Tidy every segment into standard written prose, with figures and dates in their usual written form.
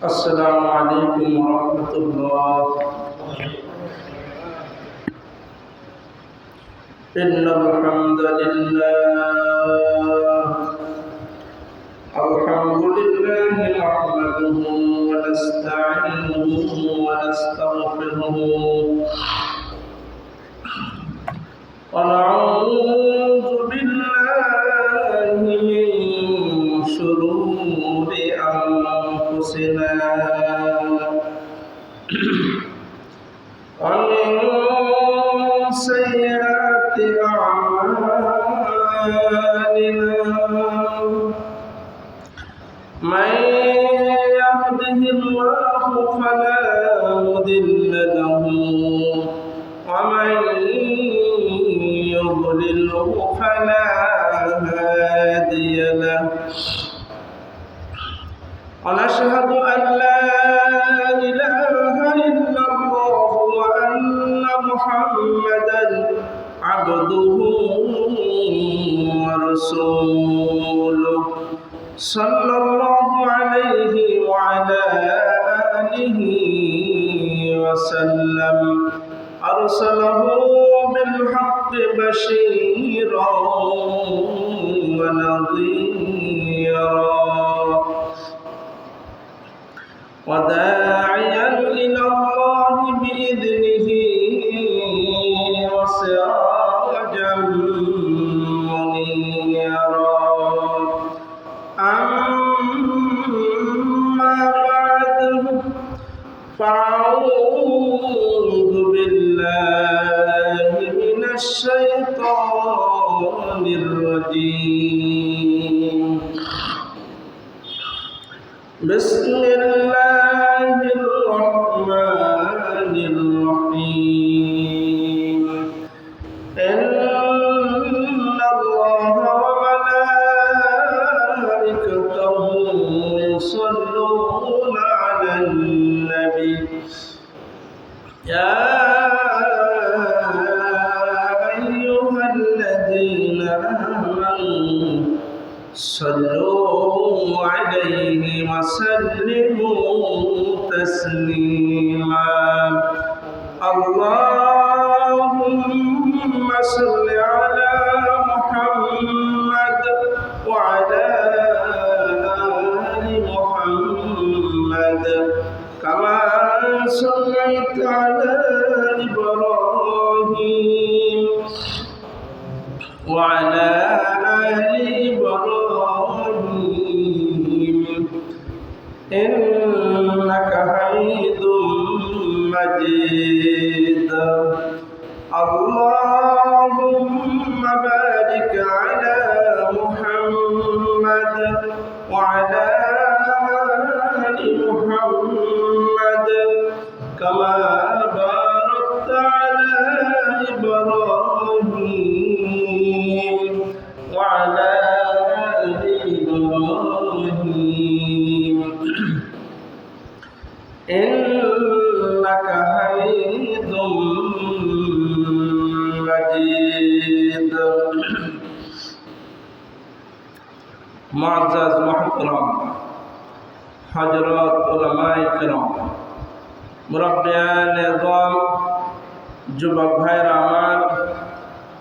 السلام عليكم ورحمة الله. إن الحمد لله نحمده ونستعينه ونستغفره ونعوذ بالله من شرور أنفسنا ومن سيئات أعمالنا من يهده الله فلا مضل له ومن يضلله فلا هادي له ونشهد أن لا إله إلا الله وأن محمدا عبده ورسوله صلى الله عليه وعلى آله وسلم أرسله بالحق بشيرا ونذيرا وداعيا إلى الله بإذنه وسراجا منيرا. أما بعد فأعوذ بالله من الشيطان الرجيم. بسم الله الرحمن الرحيم. إن الله وملائكته يصلون على النبي يا أيها الذين آمنوا صلوا عليه وسلموا تسليما. اللهم صل على محمد وعلى آل محمد كما صليت على إبراهيم وعلى آل إبراهيم إنك حميد مجيد. اللهم بارك على محمد وعلى آل محمد كما باركت على إبراهيم وعلى آل إبراهيم إنك حميد مجيد. معزز محترم হযরত উলামায়ে কেরাম, মুরব্বিয়ান নিজাম, যুবক ভাইরা আমার,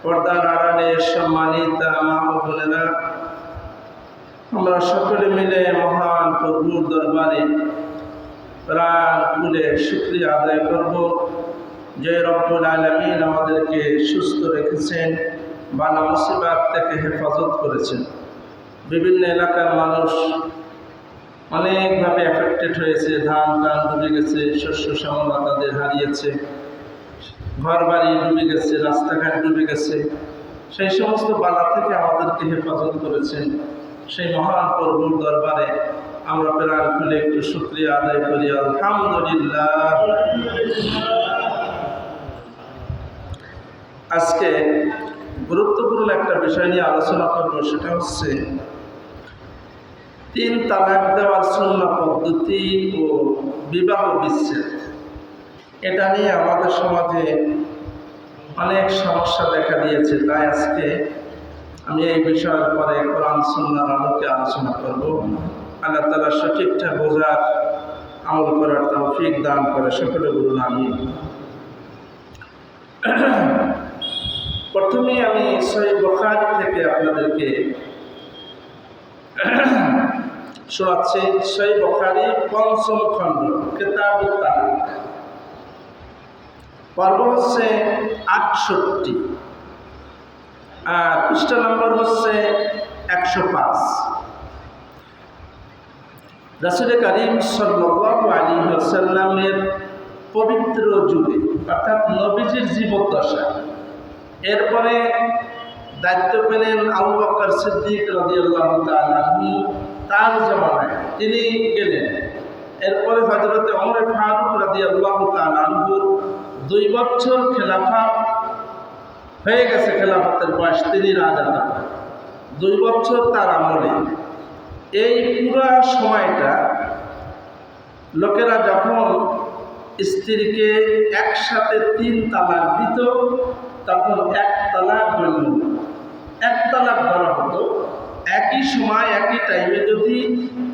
পর্দার আড়ালে সম্মানিত মা ও বোনেরা, আমরা সকলে মিলে মহান প্রভুর দরবারে প্রাণ খুলে শুকরিয়া আদায় করব যে রব্বুল আলামিন আমাদেরকে সুস্থ রেখেছেন, বালা মুসিবত থেকে হেফাজত করেছেন। বিভিন্ন এলাকার মানুষ অনেকভাবে এফেক্টেড হয়েছে, ধান টান ডুবে গেছে, শস্য শ্যামলা তাদের হারিয়েছে, ঘর বাড়ি ডুবে গেছে, রাস্তাঘাট ডুবে গেছে। সেই সমস্ত বালা থেকে আমাদেরকে হেফাজত করেছেন। সেই মহান প্রভুর দরবারে আমরা প্রাণ খুলে একটু শুকরিয়া আদায় করি, আলহামদুলিল্লাহ। আজকে গুরুত্বপূর্ণ একটা বিষয় নিয়ে আলোচনা করব, সেটা হচ্ছে 3 তালাক দেওয়ার সুন্নাহ পদ্ধতি ও বিবাহ বিচ্ছেদ। এটা নিয়ে আমাদের সমাজে অনেক সমস্যা দেখা দিয়েছে। তাই আজকে আমি এই বিষয়ের পরে কোরআন সুন্নাহর আলোকে আলোচনা করব। আল্লাহ তাআলা সঠিকটা বোঝার আমল করার তৌফিক দান করে, সকলে বলুন আমিন। প্রথমে আমি সহিহ বুখারী থেকে আপনাদেরকে শোনাচ্ছি। সহিহ বুখারী ৫ম খণ্ড, কিতাবুত তালাক, পর্ব হচ্ছে ৬৮ আর পৃষ্ঠা নম্বর হচ্ছে ১০৫। রাসূল করিম সাল্লাল্লাহু আলাইহি ওয়াসাল্লামের পবিত্র যুগে, অর্থাৎ নবীজির জীবদ্দশায়, এরপরে দায়িত্ব পেলেন আবু বকর সিদ্দিক রাদিয়াল্লাহু তাআলা আনহু, তার জমানায় তিনি গেলেন। এরপরে হযরত ওমর ফারুক রাদিয়াল্লাহু তাআলা আনহুর ২ বছর খেলাফত হয়ে গেছে, খেলাফতের বয়স, তিনি রাজা, ২ বছর তার আমলে। এই পুরা সময়টা লোকেরা যখন স্ত্রীকে একসাথে ৩ তালাক দিত, তখন ১ তালাক বলল, ১ তালাক ধরা হতো। একই সময় একই টাইমে যদি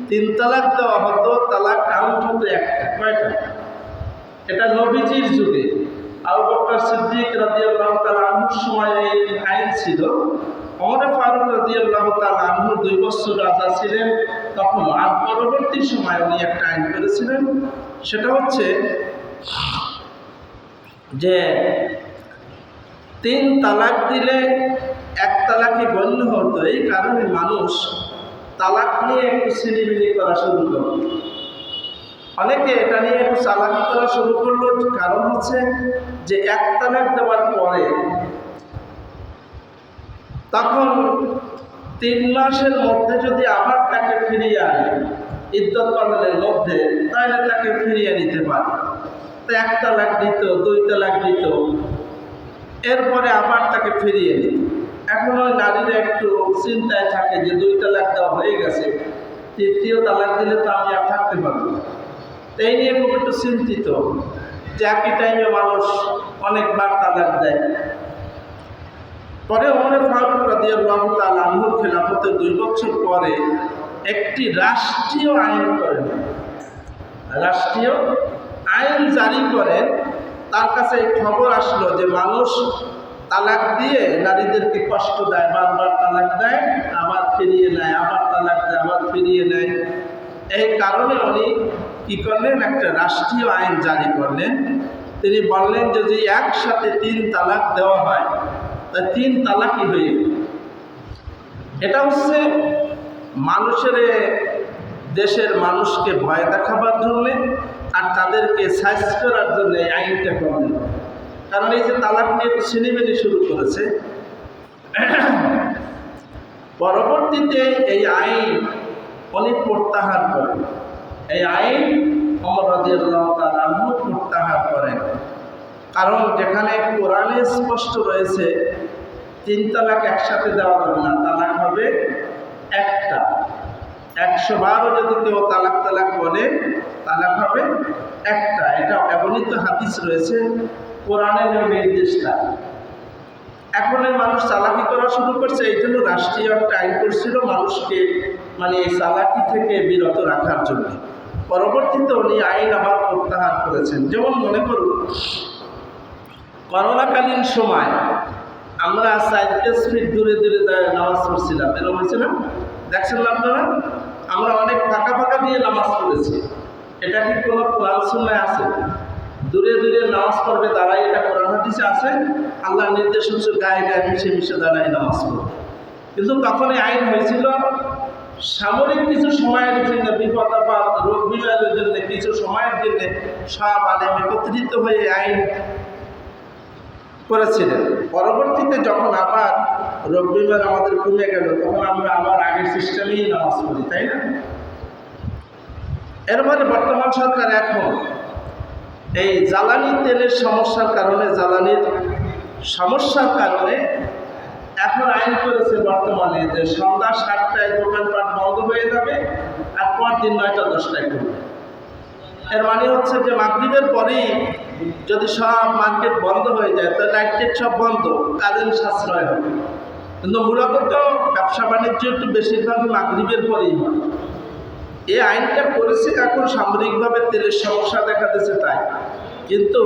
৩ তালাক দেওয়া হতো, তালাক কাউন্ট হতো একটা। কয়টা? এটা নবীজির যুগে, আবু বকর সিদ্দিক রাদিয়াল্লাহু তাআলা আনহুর সময় এই আইন ছিল। ওমর ফারুক রাদিয়াল্লাহু তাআলা আনহু ২ বছর রাজা ছিলেন তখন। আর পরবর্তী সময় উনি একটা আইন করেছিলেন, সেটা হচ্ছে যে ৩ তালাক দিলে ১ তালাকই গণ্য হতো। এই কারণে মানুষ তালাক নিয়ে একটু ছিনিমিনি করা শুরু করল। অনেকে এটা নিয়ে একটু চালাকি করা শুরু করলো। কারণ হচ্ছে যে ১ তালাক দেওয়ার পরে তখন ৩ মাসের মধ্যে যদি আবার তাকে ফিরিয়ে আনে, ইদ্যত পালনের মধ্যে, তাহলে তাকে ফিরিয়ে নিতে পারে। তো ১ তালাক দিত, ২ তালাক দিত, এরপরে আবার তাকে ফিরিয়ে নিত। এখন ওই নারীরা একটু চিন্তায় থাকে যে ২ তালাক দেওয়া হয়ে গেছে, ৩য় তালাক দিলে তো আমি আর থাকতে পারবো না। এই নিয়ে খুব একটু চিন্তিত যে একই টাইমে মানুষ অনেকবার তালাক দেয়। পরে ওমর ফারুক রাদিয়াল্লাহু তাআলা আনহুর খেলাফতের ২ বছর পরে একটি রাষ্ট্রীয় আইন করেন, রাষ্ট্রীয় আইন জারি করেন। তার কাছে এই খবর আসলো যে মানুষ তালাক দিয়ে নারীদেরকে কষ্ট দেয়, বারবার তালাক দেয়, আবার ফিরিয়ে নেয়, আবার তালাক দেয়, আবার ফিরিয়ে নেয়। এই কারণে উনি কী করলেন? একটা রাষ্ট্রীয় আইন জারি করলেন। তিনি বললেন যে যদি একসাথে ৩ তালাক দেওয়া হয়, তা ৩ তালাকই হয়ে গেল। এটা হচ্ছে মানুষের, দেশের মানুষকে ভয় দেখাবার জন্যে আর তাদেরকে সাইজ করার জন্য এই আইনটা করলেন। কারণ এই যে তালাক নিয়ে একটু ছিনিমিনি শুরু করেছে, পরবর্তীতে এই আইন অনেক প্রত্যাহার করেন। এই আইন ওমর রাদিয়াল্লাহু তাআলা আনহু প্রত্যাহার করেন। কারণ যেখানে কোরআনে স্পষ্ট রয়েছে ৩ তালাক একসাথে দেওয়া যাবে না, তালাক হবে একটা। ১০০ বারও যদি কেউ তালাক তালাক বলে, তালাক হবে একটা। এটা অগণিত হাদিস রয়েছে, কোরআনের নির্দেশটা। এখন এই মানুষ চালাকি করা শুরু করছে। এই জন্য রাষ্ট্রীয় একটা আইন করছিল মানুষকে এই চালাকি থেকে বিরত রাখার জন্য। পরবর্তীতে উনি আইন আবার প্রত্যাহার করেছেন। যেমন মনে করুন, করোনাকালীন সময় আমরা ৪ ফিট দূরে দূরে নামাজ পড়ছিলাম, এরকম হয়েছিল, দেখছেন না আপনারা? আমরা অনেক ফাঁকা ফাঁকা দিয়ে নামাজ পড়েছি। এটা কি কোনো কোরআন সুন্নায় আছে? দূরে দূরে নামাজ পড়বে দাঁড়াই, এটা কোরআন হাদিসে আছে? আল্লাহ নির্দেশ হচ্ছে গায়ে গায়ে মিশে মিশে দাঁড়াই নামাজ পড়বে। কিন্তু তখন এই আইন হয়েছিল সামরিক কিছু সময়ের জন্য, বিপদ আপদ, রোগ বিমানের জন্য, কিছু সময়ের জন্য সব আলেম একত্রিত হয়ে আইন করেছিলেন। পরবর্তীতে যখন আবার রোগ বিমার আমাদের কমে গেল, তখন আমরা আবার আগের সিস্টেমেই নামাজ পড়ি, তাই না? এরপরে বর্তমান সরকার এখন এই জ্বালানি তেলের সমস্যার কারণে, জ্বালানির সমস্যার কারণে এখন আইন করেছে বর্তমানে যে সন্ধ্যা ৭টায় দোকানপাট বন্ধ হয়ে যাবে আর পরদিন ৯টা ১০টায় করবে। এর মানে হচ্ছে যে মাগরিবের পরেই যদি সব মার্কেট বন্ধ হয়ে যায়, তো লাইট সব বন্ধ, কারেন্ট সাশ্রয় হবে। কিন্তু মূলত তো ব্যবসা বাণিজ্য একটু বেশিরভাগই মাগরিবের পরেই হয়। এই আইনটা করেছে এখন সামরিকভাবে তেলের সমস্যা দেখা দিচ্ছে তাই, কিন্তু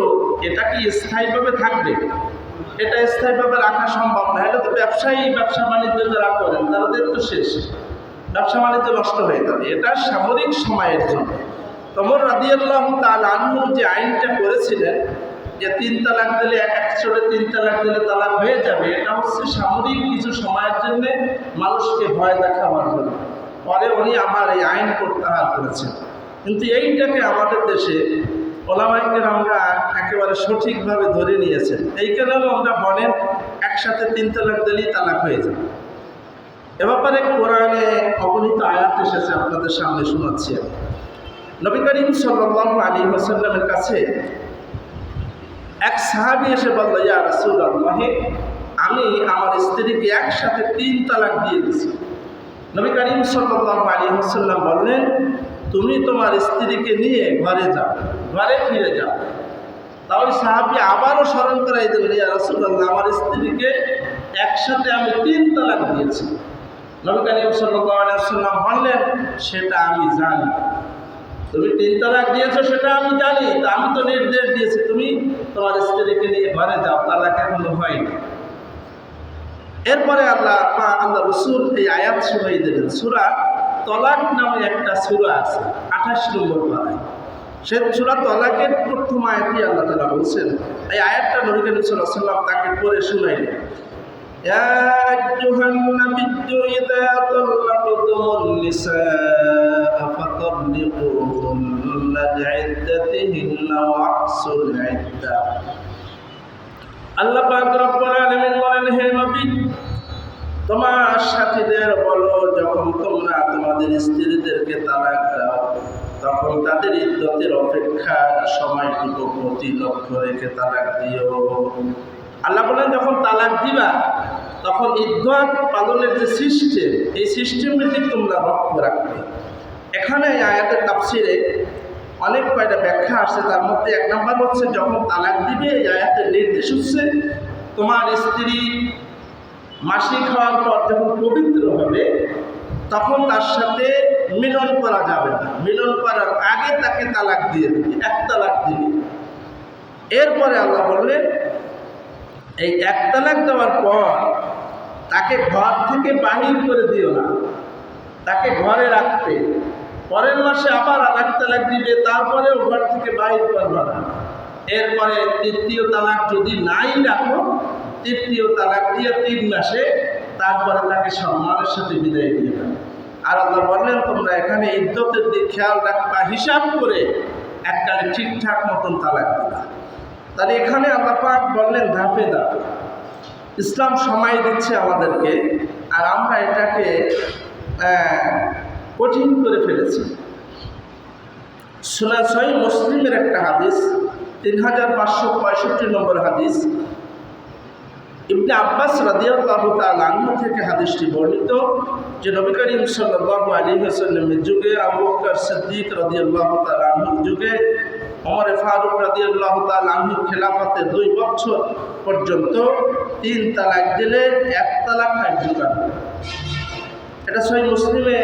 এটা কি স্থায়ীভাবে থাকবে? এটা স্থায়ীভাবে রাখা সম্ভব না। এটা তো ব্যবসা বাণিজ্য যারা করেন তাদের তো শেষ, ব্যবসা বাণিজ্য নষ্ট হয়ে যাবে। এটা সামরিক সময়ের জন্য। ওমর রাদিয়াল্লাহু তাআলা আনহু যে আইনটা করেছিলেন যে 3 তালাক দিলে একসাথে 3 তালাক দিলে তালাক হয়ে যাবে, এটা হচ্ছে সামরিক কিছু সময়ের জন্য মানুষকে ভয় দেখাবার জন্য। পরে উনি আবার এই আইন প্রত্যাহার করেছেন। কিন্তু এইটাকে আমাদের দেশে ওলামায়ে কেরামরা একেবারে সঠিকভাবে ধরে নিয়েছেন। এই কারণে আমরা বলেন একসাথে 3 তালাক দিলেই তালাক হয়ে যাবে। এ ব্যাপারে কোরআনে অগণিত আয়াত এসেছে, আপনাদের সামনে শোনাচ্ছি। নবী করিম সাল্লাল্লাহু আলাইহি ওয়াসাল্লামের কাছে এক সাহাবী এসে বলল, ইয়া রাসূলুল্লাহ, আমি আমার স্ত্রীকে একসাথে 3 তালাক দিয়ে দিয়েছি। নবী করিম সাল্লাল্লাহু আলাইহি ওয়াসাল্লাম বললেন, তুমি তোমার স্ত্রীকে নিয়ে ঘরে যাও, ঘরে ফিরে যাও। তাহলে সাহাবী আবারও স্মরণ করাই দিলেন, ইয়া রাসূলুল্লাহ, আমার স্ত্রীকে একসাথে আমি 3 তালাক দিয়েছি। নবী করিম সাল্লাল্লাহু আলাইহি ওয়াসাল্লাম বললেন, সেটা আমি জানি, তুমি 3 তালাক দিয়েছো সেটা আমি জানি, তা আমি তো নির্দেশ দিয়েছি তুমি তোমার স্ত্রীকে নিয়ে ঘরে যাও, তালাক এখনো হয়নি। এরপরে আল্লাহ রাসূল এই আয়াত শুনিয়ে দিলেন। সূরা তলাক নামে একটা সূরা আছে 28 নম্বর পারায়। সেই সূরা তলাকের প্রথম আয়াতই আল্লাহ তাআলা বলছেন, এই আয়াতটা নবী করিম সাল্লাল্লাহু আলাইহি ওয়াসাল্লাম তাকে পড়ে শুনাইলেন। ইয়া আইয়ুহান নাবিয়্যু ইযা তাল্লাকতুমুন নিসা ফাতাল্লিকুহুন্না লিইদ্দাতিহিন্না ওয়া আহসুল ইদ্দা। আল্লাহ পাক রব্বুল আলামিন বলেন, হে নবী, তোমার সাথীদের বলো, যখন তোমরা তোমাদের স্ত্রীদেরকে তালাক দাও তখন তাদের ইদ্দতের অপেক্ষার সময়টুকু প্রতি লক্ষ্য রেখে তালাক দিও। আল্লাহ বলেন, যখন তালাক দিবা তখন ইদ্দত পালনের যে সিস্টেম, এই সিস্টেমের দিকে তোমরা লক্ষ্য রাখবে। এখানে আয়াতের তাফসিরে অনেক কয়টা ব্যাখ্যা আসছে, তার মধ্যে 1 নম্বর হচ্ছে, যখন তালাক দিবে এই আয়াতের নির্দেশ হচ্ছে তোমার স্ত্রী মাসিক হওয়ার পর যখন পবিত্র হবে তখন তার সাথে মিলন করা যাবে না, মিলন করার আগে তাকে তালাক দিয়ে দিবে, 1 তালাক দিবে। এরপরে আল্লাহ বললেন, এই 1 তালাক দেওয়ার পর তাকে ঘর থেকে বাহির করে দিও না, তাকে ঘরে রাখবে। পরের মাসে আবার 1 তালাক দিবে, তারপরেও ঘর থেকে বাহির করবে না। এরপরে 3য় তালাক যদি নাই রাখো, 3য় তালাক দিয়ে 3 মাসে তারপরে তাকে সম্মানের সাথে বিদায় দিয়ে দেবে। আর আল্লাহ বললেন, তোমরা এখানে ইদ্দতের দিক খেয়াল রাখবা, হিসাব করে এককালে ঠিকঠাক মতন তালাক দিবা। তাহলে এখানে আল্লাহ পাক বললেন ধাপে ধাপে। ইসলাম সময় দিচ্ছে আমাদেরকে, আর আমরা এটাকে কঠিন করে ফেলেছি। সহিহ মুসলিমের একটা হাদিস, 3565 নম্বর হাদিস, ইবনে আব্বাস রাদিয়াল্লাহু তাআলা আনহু থেকে হাদিসটি বর্ণিত যে নবী করিম সাল্লাল্লাহু আলাইহি ওয়াসাল্লামের যুগে, আবু বকর সিদ্দিক রাদিয়াল্লাহু তাআলা আনহুর যুগে, ওমর ফারুক রাদিয়াল্লাহু তাআলা আনহুর খেলাফতে 2 বছর পর্যন্ত 3 তালাক দিলে 1 তালাক কার্যকর। এটা সহিহ মুসলিমে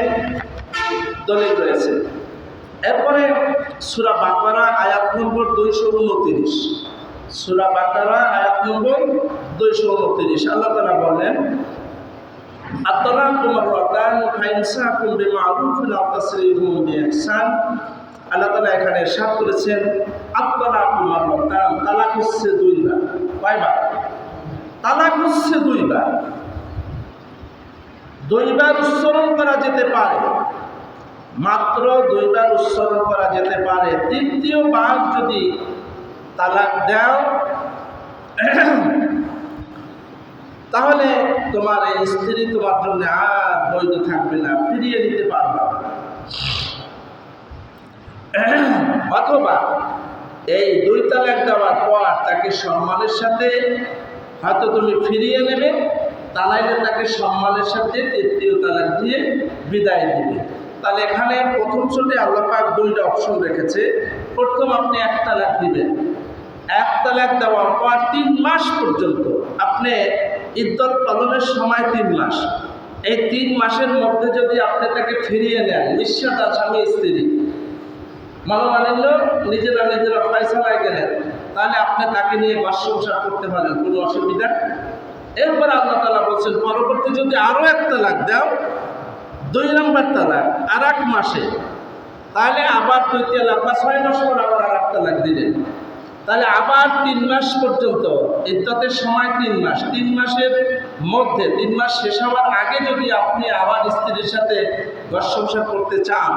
দলিল রয়েছে। এরপরে সূরা বাকারা আয়াত নম্বর 229, সূরা বাকারা আয়াত নম্বর 229 আল্লাহ তাআলা বলেন, আত-তালাকু মাররাতান ফাইমসাকুম বিমা'রুফিন আও তাসরিহুম বিইহসান। আল্লাহ তাআলা এখানে ইরশাদ করেছেন, আত-তালাকু মাররাতান, তালাক হচ্ছে 2 বার। কয়বার? তালাক হচ্ছে 2 বার। 2 বার উচ্চারণ করা যেতে পারে, মাত্র 2 বার উচ্চারণ করা যেতে পারে। 3য় বার যদি তালাক দাও তাহলে তোমার এই স্ত্রী তোমার জন্য আর বৈধ থাকবে না, ফিরিয়ে নিতে পারবে না। অথবা এই 2 তালাক দেওয়ার পর তাকে সম্মানের সাথে হয়তো তুমি ফিরিয়ে নেবে, তা নাইলে তাকে সম্মানের সাথে 3য় তালাক দিয়ে বিদায় দিবে। তাহলে এখানে প্রথম ছোটে আল্লাহ পাক 2টা অপশন রেখেছে। প্রথম আপনি 1 তালাক দিবেন, 1 তালাক দেওয়ার পর 3 মাস পর্যন্ত আপনি ইদ্দত পালনের সময় 3 মাস, এই 3 মাসের মধ্যে যদি আপনি তাকে ফিরিয়ে নেন, নিঃস্বার্থ স্বামী স্ত্রী মনোমালিন্য নিজেরা ফয়সালায় গেলেন, তাহলে আপনি তাকে নিয়ে ঘর সংসার করতে পারেন, কোনো অসুবিধা। এরপর আল্লাহ তাআলা বলছেন পরবর্তী যদি আরো 1 তালাক দাও, 2 নম্বর তালাক আর 1 মাসে, তাহলে আবার 2 তালাক বা 6 মাস পর আবার আর 1 তালাক দিলেন, তাহলে আবার 3 মাস পর্যন্ত ইদ্দতের সময় 3 মাস। 3 মাসের মধ্যে 3 মাস শেষ হওয়ার আগে যদি আপনি আবার স্ত্রীর সাথে ঘর সংসার করতে চান,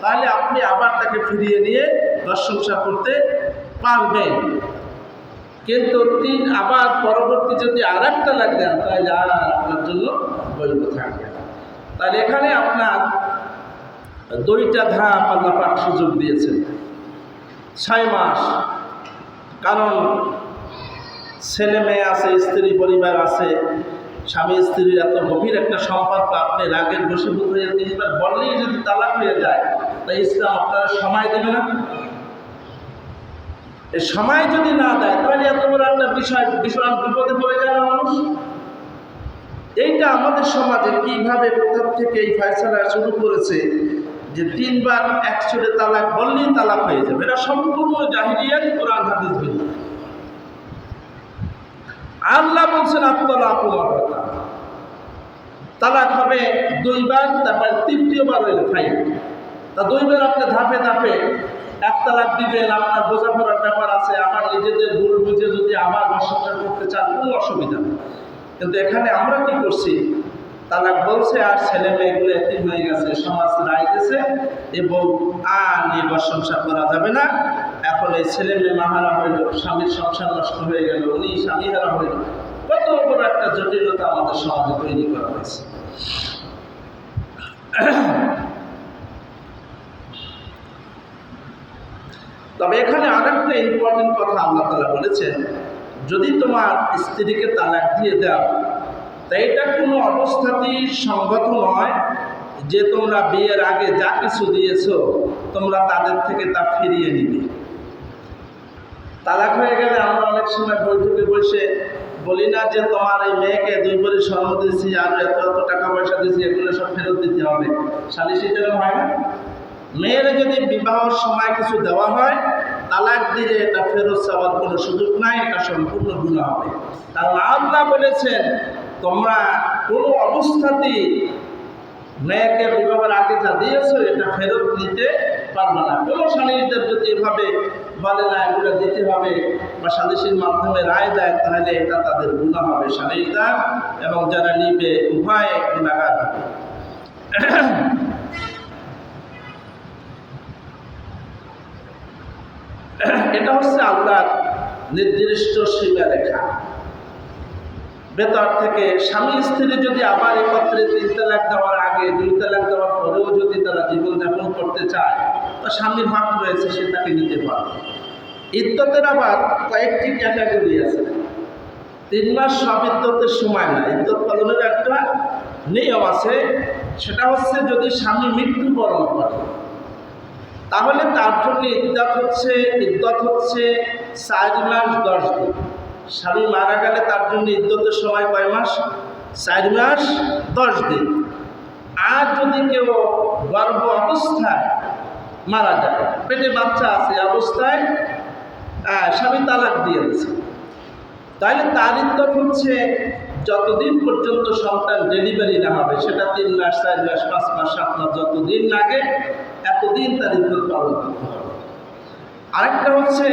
তাহলে আপনি আবার তাকে ফিরিয়ে নিয়ে ঘর সংসার করতে পারবেন। কিন্তু আবার পরবর্তী যদি আর 1 তালাক দেন, তাহলে আর আপনার জন্য বৈধ থাকবে। তাহলে এখানে আপনার 2টা ধাপ আল্লাহ পাক সুযোগ দিয়েছেন। 6 মাস, কারণ ছেলে মেয়ে আছে, স্ত্রী পরিবার আছে, স্বামী স্ত্রীর এত গভীর একটা সম্পর্ক, আপনি রাগের বশীভূত হয়ে 3 বার বললেই যদি তালাক হয়ে যায়, তাই ইসলাম আপনারা সময় দেবে না? এই সময় যদি না দেয়, তাহলে এত বড় একটা বিষয় বিপদে পড়ে যায় না মানুষ। এইটা আমাদের সমাজে কিভাবে প্রথম থেকে এই ফয়সালা শুরু করেছে যে 3 বার একসঙ্গে তালাক বললেই তালাক হয়ে যাবে, এটা সম্পূর্ণ জাহিলিয়াত, কোরআন হাদিস বিরোধী। আল্লাহ বলছেন আত-তালাকু মাররাতান, তালাক হবে 2 বার, তারপর 3য় বার হইলে ফাইন। তা 2 বার আপনি ধাপে ধাপে 1 তালাক দিবেন, আপনার বোঝাপড়ার ব্যাপার আছে, আমার নিজেদের ভুল বুঝে যদি আবার সংসার করতে চান, কোনো অসুবিধা নেই। কিন্তু এখানে আমরা কি করছি, তালাক বলছে আর ছেলে মেয়েগুলো এতিম হয়ে গেছে, সমাজ রায় দিয়েছে এবং আর নিয়ে ঘর সংসার করা যাবে না। এখন এই ছেলে মেয়ে মাহারা হইল, স্বামীর সংসার নষ্ট হয়ে গেল, উনি স্বামীহারা হইল। কত বড় একটা জটিলতা আমাদের সমাজে তৈরি করা হয়েছে। তবে এখানে আরেকটা ইম্পর্টেন্ট কথা আল্লাহ তাআলা বলেছেন, যদি তোমার স্ত্রীকে তালাক দিয়ে দাও, তাই এটা কোনো অবস্থাতেই সঙ্গত নয় যে তোমরা বিয়ের আগে যা কিছু দিয়েছো তোমরা তাদের থেকে তা ফিরিয়ে নিবে। তালাক হয়ে গেলে আমরা অনেক সময় বৈঠকে বসে বলি না যে তোমার এই মেয়েকে 2 ভরি স্বর্ণ দিয়েছি আর এত টাকা পয়সা দিয়েছি, এগুলো সব ফেরত দিতে হবে। সালিশি যেরকম হয় না, মেয়ের যদি বিবাহের সময় কিছু দেওয়া হয়, তালাক দিলে এটা ফেরত চাওয়ার কোনো সুযোগ নাই, এটা সম্পূর্ণ গুনাহ হবে। কারণ আল্লাহ বলেছেন তোমরা কোনো অবস্থাতেই মেয়েকে বিবাহের আগে যা দিয়েছো এটা ফেরত নিতে পারবে না। কোনো সালিশদের যদি এভাবে বলে না এগুলো দিতে হবে বা সালিশির মাধ্যমে রায় দেয়, তাহলে এটা তাদের গুনাহ হবে, সালিশদার এবং যারা নিবে উভয়ে গুনাহগার হবে। এটা হচ্ছে আল্লাহর নির্দিষ্ট সীমারেখা। ভেতর থেকে স্বামী স্ত্রী যদি আবার একত্রে 3 তালাক দেওয়ার আগে 2 তালাক দেওয়ার পরেও যদি তারা জীবনযাপন করতে চায়, তো স্বামীর হক রয়েছে, সে তাকে নিতে পারবে। ইদ্দতের আবার কয়েকটি ক্যাটাগরি আছে। 3 মাস সব ইদ্দতের সময় না, ইদ্দত পালনের একটা নিয়ম আছে। সেটা হচ্ছে যদি স্বামী মৃত্যুবরণ করে, তাহলে তার জন্য ইদ্দত হচ্ছে 4 মাস 10 দিন। স্বামী মারা গেলে তার জন্য ইদ্দতের সময় কয় মাস? 4 মাস 10 দিন। আর যদি কেউ গর্ভ অবস্থায় মারা যায়, পেটে বাচ্চা আছে অবস্থায় স্বামী তালাক দিয়ে দিয়েছে, তাহলে তার ইদ্দত হচ্ছে যতদিন পর্যন্ত সন্তান ডেলিভারি না হবে, সেটা 3 মাস 4 মাস 5 মাস 7 মাস যতদিন লাগে এতদিন তার ইদ্দত পালন করতে হবে। আরেকটা হচ্ছে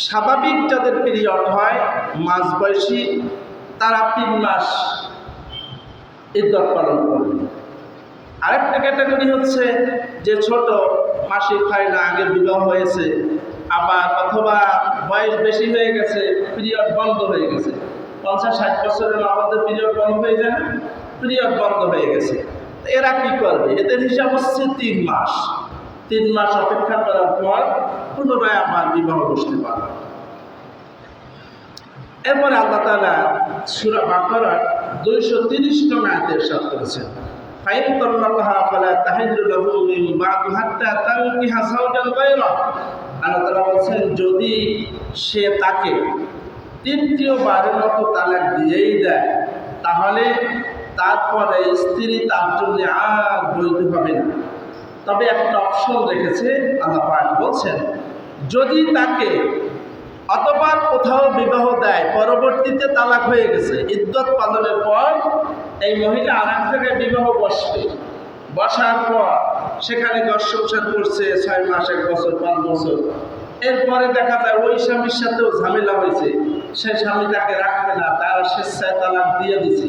স্বাভাবিক যাদের পিরিয়ড হয় মাঝবয়সী, তারা 3 মাস ইদ্দত পালন করবে। আরেকটা ক্যাটাগরি হচ্ছে যে ছোট, মাসিক হয় না, আগে বিবাহ হয়েছে, আবার অথবা বয়স বেশি হয়ে গেছে, পিরিয়ড বন্ধ হয়ে গেছে। 50-60 বছরের আমাদের পিরিয়ড বন্ধ হয়ে যায় না, পিরিয়ড বন্ধ হয়ে গেছে, এরা কি করবে? এদের হিসাব হচ্ছে 3 মাস। 3 মাস অপেক্ষা করার পর পুনরায় আবার বিবাহ বসতে পারবে। এরপরে আল্লাহ তাআলা সূরা বাকারার 230 নং আয়াতে ইরশাদ করেছেন, ফাইন তাল্লাল্লাহা ফালা তাহিল্লু লাহু মিন বা'দু হাত্তা তানকিহা যাওজান গায়রা। আল্লাহ তাআলা বলেন যদি সে তাকে 3য় বারের মতো তালাক দিয়েই দেয়, তাহলে তারপরে স্ত্রী তার জন্য আর বৈধ হবে না। তবে একটা অপশন রেখেছে আল্লাহ পাক বলছেন, যদি তাকে অতবার কোথাও বিবাহ দেয়, পরবর্তীতে তালাক হয়ে গেছে, ইদ্যত পালনের পর এই মহিলা আর এক জায়গায় বিবাহ বসবে, বসার পর সেখানে ঘর সংসার করছে 6 মাস, 1 বছর, 5 বছর, এরপরে দেখা যায় ওই স্বামীর সাথেও ঝামেলা হয়েছে, সে স্বামী তাকে রাখবে না, তার স্বেচ্ছায় তালাক দিয়ে দিছে।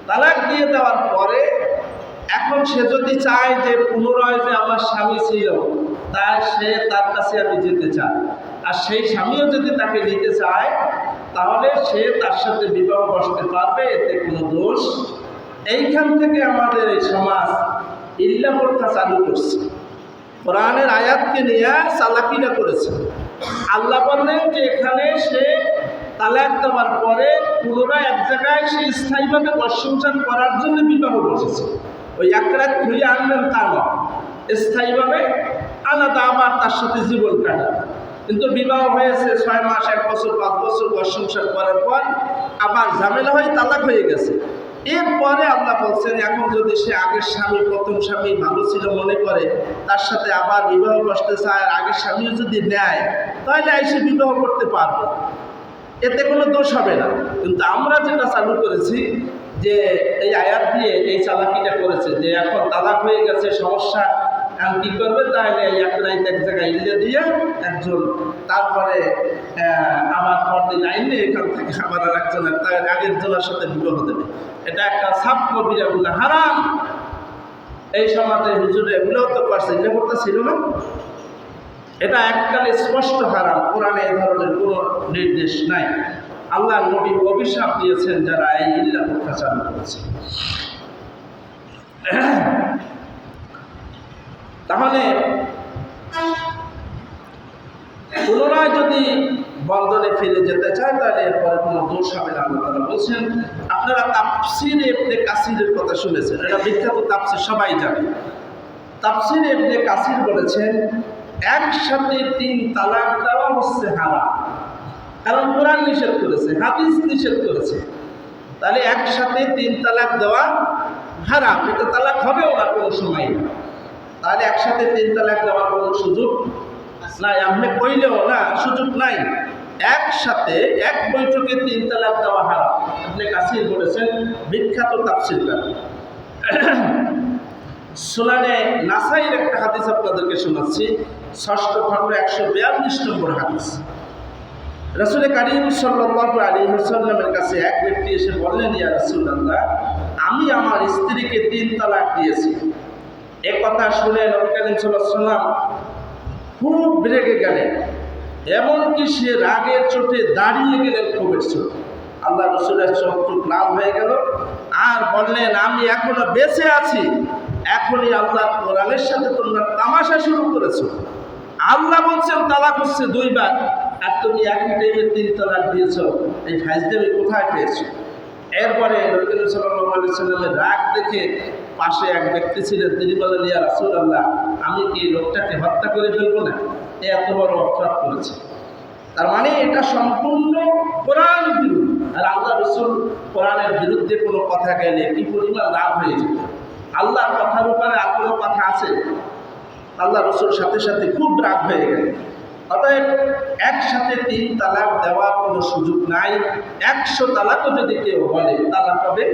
তালাক দিয়ে দেওয়ার পরে এখন সে যদি চায় যে পুনরায় যে আমার স্বামী ছিল তার কাছে আমি যেতে চাই, আর সেই স্বামীও যদি তাকে নিতে চায়, তাহলে সে তার সাথে বিবাহ বসতে পারবে, এতে কোনো দোষ। এইখান থেকে আমাদের এই সমাজ ইল্লা প্রথা চালু করছে, কোরআনের আয়াতকে নিয়ে চালাকিটা করেছে। আল্লাহ বললেন যে এখানে সে তালাক দেওয়ার পরে পুনরায় এক জায়গায় সে স্থায়ীভাবে ঘর সংসার করার জন্য বিবাহ বসেছে, ওই এক রাত ঘুরিয়ে আনলেন তা নয়, স্থায়ীভাবে আলাদা আবার তার সাথে জীবন কাটাবে। কিন্তু বিবাহ হয়েছে 6 মাস, 1 বছর, 5 বছর ঘর সংসার করার পর আবার ঝামেলা হয়ে তালাক হয়ে গেছে। এরপরে আল্লাহ বলছেন, এখন যদি সে আগের স্বামী, প্রথম স্বামী ভালো ছিল মনে করে তার সাথে আবার বিবাহ বসতে চায়, আর আগের স্বামীও যদি নেয়, তাহলে এসে বিবাহ করতে পারবে, এতে কোনো দোষ হবে না। কিন্তু আমরা যেটা চালু করেছি যে এই আয়াত দিয়ে এই চালাকিটা করেছে যে এখন তালাক হয়ে গেছে, সমস্যা, এখন কী করবে, তাহলে এক রাত এক জায়গায় ইলিয়ে দিয়ে একজন, তারপরে আবার পরদিন আইনে এখান থেকে আবার আর একজনের তার আগের জনের সাথে বিবাহ দেবে। এটা একটা সাপ কবিরা গুনাহ, হারাম। এই সমাজে হুজুরে এগুলোও তো করছে, এগুলো করতে ছিল না, এটা এককালে স্পষ্ট হারাম। কোরআনে এই ধরনের কোনো নির্দেশ নাই। আল্লাহ নবী অভিশাপ দিয়েছেন যারা এই ইল্লা প্রথা চালু করেছে। তাহলে পুনরায় যদি বন্ধনে ফিরে যেতে চায়, তাহলে এরপরে কোনো দোষ হবে না। আল্লাহ তাআলা বলছেন, আপনারা তাফসীর ইবনে কাসিরের কথা শুনেছেন, এটা বিখ্যাত তাফসীর, সবাই জানে। তাফসীর ইবনে কাসির বলেছেন, একসাথে 3 তালাক দেওয়া হচ্ছে হারাম, কারণ কোরআন নিষেধ করেছে, হাদিস নিষেধ করেছে। তাহলে একসাথে 3 তালাক দেওয়া হারাম, এটা তালাক হবেও না কোনো সময়। তাহলে একসাথে 3 তালাক দেওয়ার কোনো সুযোগ নাই, আপনি কইলেও না, সুযোগ নাই। একসাথে এক বৈঠকে 3 তালাক দেওয়া হারাম, আপনি কাসির বলেছেন, বিখ্যাত তাফসীরকার। সুনানে নাসাইর একটা হাদিস আপনাদেরকে শোনাচ্ছি, 6ষ্ঠ খণ্ড 142 নম্বর হাদিস। রাসূল কারীম সাল্লাল্লাহু আলাইহি ওয়াসাল্লামের কাছে এক ব্যক্তি এসে বললেন, ইয়া রাসূলুল্লাহ, আমি আমার স্ত্রীকে 3 তালাক দিয়েছি। এ কথা শুনে নবী কারীম সাল্লাল্লাহু আলাইহি ওয়াসাল্লাম খুব রেগে গেলেন, এমনকি সে রাগের চোটে দাঁড়িয়ে গেলেন ক্ষোভের চোটে। আল্লাহ রাসূলের চোখ লাল হয়ে গেল, আর বললেন, আমি এখনো বেঁচে আছি, এখনই আল্লাহর কোরআনের সাথে তোমরা তামাশা শুরু করেছো। আল্লাহ বলছেন তালাক হচ্ছে 2 বার, আর তুমি একই টাইমে 3 তালাক দিয়েছো, এই ফাইজলামি কোথায় পেয়েছো? এরপরে নবী করিম সাল্লাল্লাহু আলাইহি ওয়াসাল্লামের রাগ দেখে পাশে এক ব্যক্তি ছিলেন, তিনি বললেন, ইয়া রাসূলুল্লাহ, আমি কি লোকটাকে হত্যা করে ফেলবো না? এত বড় অপরাধ করেছে। তার মানে এটা সম্পূর্ণ কোরআন বিরোধী। আর আল্লাহ রাসূল কোরআনের বিরুদ্ধে কোনো কথা গেলে কি পরিমাণ রাগ হয়ে যেত। আল্লাহর কথার উপরে আর কোনো কথা আছে? আল্লাহ রাসূল সাথে সাথে খুব রাগ হয়ে গেলেন। অতএব একসাথে 3 তালাক দেওয়ার কোনো সুযোগ নাই। 100 তালাকও যদি কেউ বলে, তালাক হবে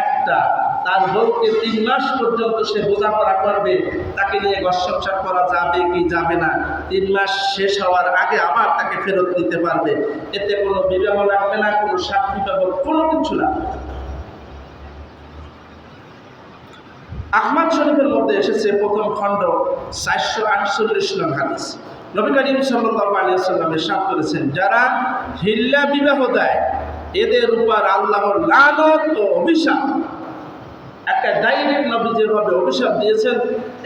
একটা। তার বউকে 3 মাস পর্যন্ত সে বোঝাপড়া করবে, তাকে নিয়ে ঘর সংসার করা যাবে কি যাবে না, 3 মাস শেষ হওয়ার আগে আবার তাকে ফেরত নিতে পারবে। এতে কোনো বিবাহ লাগবে না, কোনো সাক্ষী পাবে, কোনো কিছু লাগবে না। আহমদ শরীফের মধ্যে এসেছে, প্রথম খণ্ড 448 নং হাদিস। নবী করিম সাল্লাল্লাহু আলাইহি ওয়াসাল্লাম ইরশাদ করেছেন, যারা হিল্লা বিবাহ দেয়, এদের উপর আল্লাহর লানত ও অভিশাপ। একটা ডাইরেক্ট নবী যেভাবে অভিশাপ দিয়েছেন,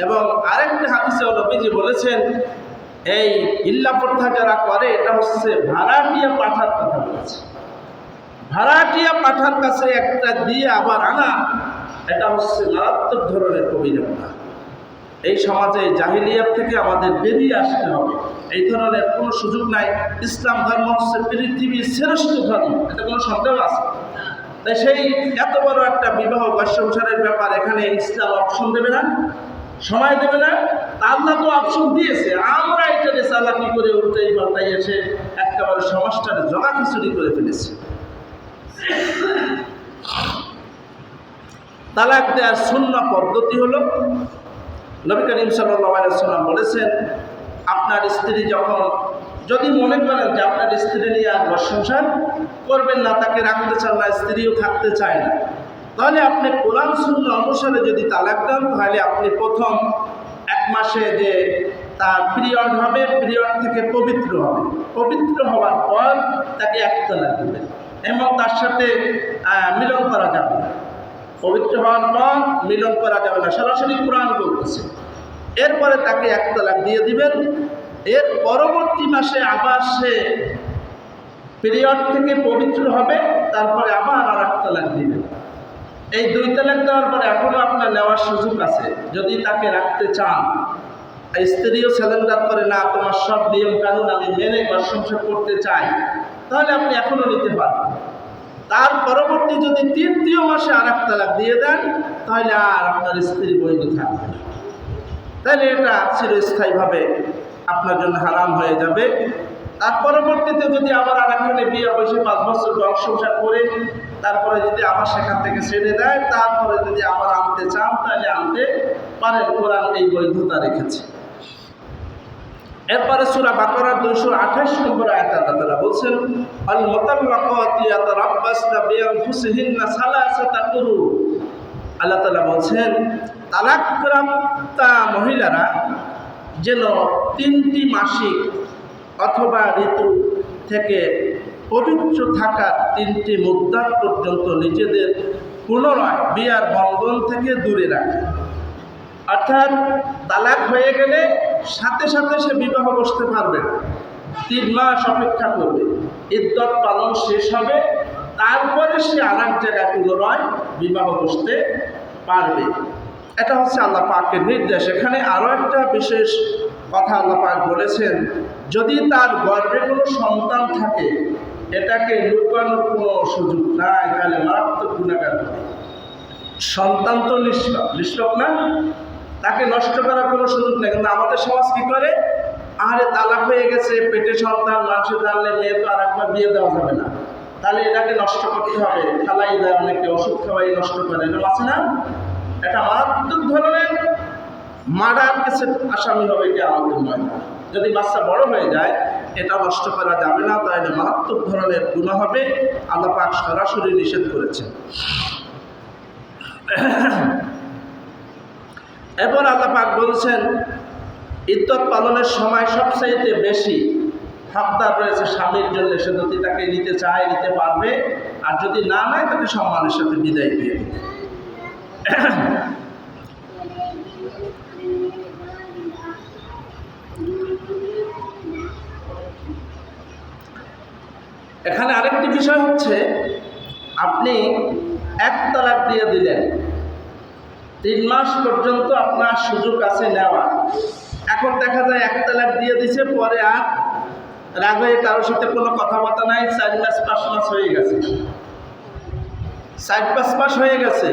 এবং আরেকটা হাদিসে নবীজি বলেছেন, এই হিল্লা প্রথা যারা করে, এটা হচ্ছে ভাড়াটিয়া পাঠার কথা বলেছে। ভাড়াটিয়া পাঠার কাছে একটা দিয়ে আবার আনা, এটা হচ্ছে মারাত্মক ধরনের কবিরা গুনাহ। এই সমাজে জাহিলিয়াত থেকে আমাদের বেরিয়ে আসতে হবে, এই ধরনের কোনো সুযোগ নাই। ইসলাম ধর্ম হচ্ছে পৃথিবীর শ্রেষ্ঠ ধর্ম, এটা কোনো সন্দেহ আছে? তাই সেই এত বড় একটা বিবাহ বা সংসারের ব্যাপার এখানে ইসলাম অপশন দেবে না, সময় দেবে না। আল্লাহ তো অপশন দিয়েছে, আমরা এটাকে চালাকি করে উল্টাই পাল্টাই এসে একেবারে সমাজটাকে জগাখিচুড়ি করে ফেলেছি। তালাক দেওয়ার সুন্নাহ পদ্ধতি হলো, নবী করিম সাল্লাল্লাহু আলাইহি ওয়াসাল্লাম বলেছেন, আপনার স্ত্রী যখন যদি মনে করেন যে আপনার স্ত্রী নিয়ে আর ঘর সংসার করবেন না, তাকে রাখতে চান না, স্ত্রীও থাকতে চায় না, তাহলে আপনি কোরআন সুন্নাহ অনুসারে যদি তালাক দেন, তাহলে আপনি প্রথম 1 মাসে যে তার পিরিয়ড হবে, পিরিয়ড থেকে পবিত্র হবে, পবিত্র হওয়ার পর তাকে 1 তালাক দেবেন এবং তার সাথে মিলন করা যাবে না। পবিত্র হওয়ার পর মিলন করা যাবে না, সরাসরি কোরআন বলতেছে। এরপরে তাকে 1 তালাক দিয়ে দিবেন। এর পরবর্তী মাসে আবার সে পিরিয়ড থেকে পবিত্র হবে, তারপরে আবার আর 1 তালাক দিবেন। এই 2 তালাক দেওয়ার পরে এখনও আপনার নেওয়ার সুযোগ আছে। যদি তাকে রাখতে চান, স্ত্রীও স্যালেন্ডার করে না, তোমার সব নিয়ম কানুন আমি মেনে ঘর সংসার করতে চাই, তাহলে আপনি এখনও নিতে পারবেন। তার পরবর্তী যদি 3য় মাসে আর 1 তালাক দিয়ে দেন, তাহলে আর আপনার স্ত্রী বৈধ থাকবে না, তাহলে এটা চিরস্থায়ীভাবে আপনার জন্য হারাম হয়ে যাবে। তার পরবর্তীতে যদি আবার আরেকখানে বিয়ে বসে 5 বছর ঘর সংসার করে তারপরে যদি আবার সেখান থেকে ছেড়ে দেয়, তারপরে যদি আবার আনতে চান তাহলে আনতে পারেন, কোরআন এই বৈধতা রেখেছে। এরপরে সূরা বাকারার 228 নম্বর আয়াতে আল্লাহ তাআলা বলছেন, আল মুতাল্লাকাতু ইয়াতারাব্বাসনা বিআনফুসিহিন্না সালাসাতা কুরু। আল্লাহ তাআলা বলছেন, তালাকপ্রাপ্তা মহিলারা যেন 3টি মাসিক অথবা ঋতু থেকে পবিত্র থাকার 3টি মুদ্রা পর্যন্ত নিজেদের পুনরায় বিয়ার বন্ধন থেকে দূরে রাখে। অর্থাৎ তালাক হয়ে গেলে সাথে সাথে সে বিবাহ বসতে পারবে না, 3 মাস অপেক্ষা করবে, ইদ্যত পালন শেষ হবে, তারপরে সে আর এক জায়গায় পুনরায় বিবাহ বসতে পারবে। এটা হচ্ছে আল্লাহ পাকের নির্দেশ। এখানে আরও একটা বিশেষ কথা আল্লাহ পাক বলেছেন, যদি তার গর্ভে কোনো সন্তান থাকে, এটাকে লুকানোর কোনো সুযোগ নাই, তাহলে মারাত্মক গুনাহগার হবে। সন্তান তো নিষ্পাপ না, তাকে নষ্ট করার কোনো সুযোগ নেই। কিন্তু আমাদের সমাজ কি করে, আরে তালাক হয়ে গেছে, পেটে সন্তান, মানুষে জানলে মেয়ে তো আর একবার বিয়ে দেওয়া যাবে না, তাহলে এটাকে নষ্ট করতে হবে, খালাই দেয়, অনেকে ওষুধ খাওয়াই নষ্ট করে, এটা আছে না? এটা মারাত্মক ধরনের মার্ডার কেসের আসামি হবে কি আমাদের ময়না। যদি বাচ্চা বড় হয়ে যায়, এটা নষ্ট করা যাবে না, তাহলে মারাত্মক ধরনের গুনাহ হবে। আল্লাহ পাক সরাসরি নিষেধ করেছেন। এরপর আল্লাহ পাক বলছেন, ইদ্যত পালনের সময় সবচাইতে বেশি হকদার রয়েছে স্বামীর জন্য। সে যদি তাকে নিতে চায় নিতে পারবে, আর যদি না নেয় তাকে সম্মানের সাথে বিদায় দিয়ে দেবে। এখানে আরেকটি বিষয় হচ্ছে, আপনি 1 তালাক দিয়ে দিলেন, 3 মাস পর্যন্ত আপনার সুযোগ আছে নেওয়ার। এখন দেখা যায় 1 তালাক দিয়ে দিছে, পরে আর রাগ হয়ে কারোর সাথে কোনো কথাবার্তা নাই, 4 মাস 5 মাস হয়ে গেছে, 4-5 মাস হয়ে গেছে,